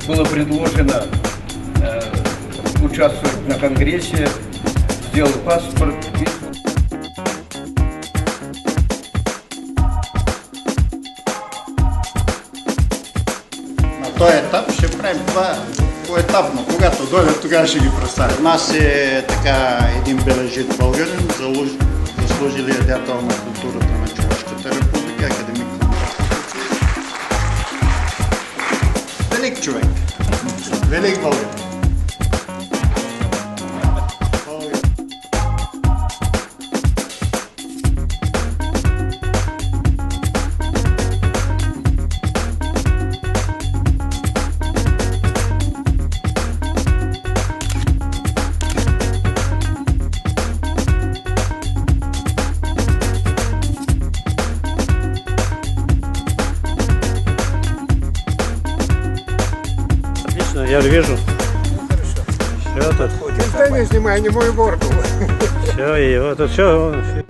было предложено участвовать на конгрессе, сделал паспорт. На този етап ще правим това поетапно. Когато дойдат, тогава ще ги представим. У нас е така един бележит българин, заслужилият деятел на културата на Човешката република, академик. Велик човек. Велик българин. Я вижу. Хорошо. Все тут. Ты снимай, не мою бороду. Все, и вот тут все.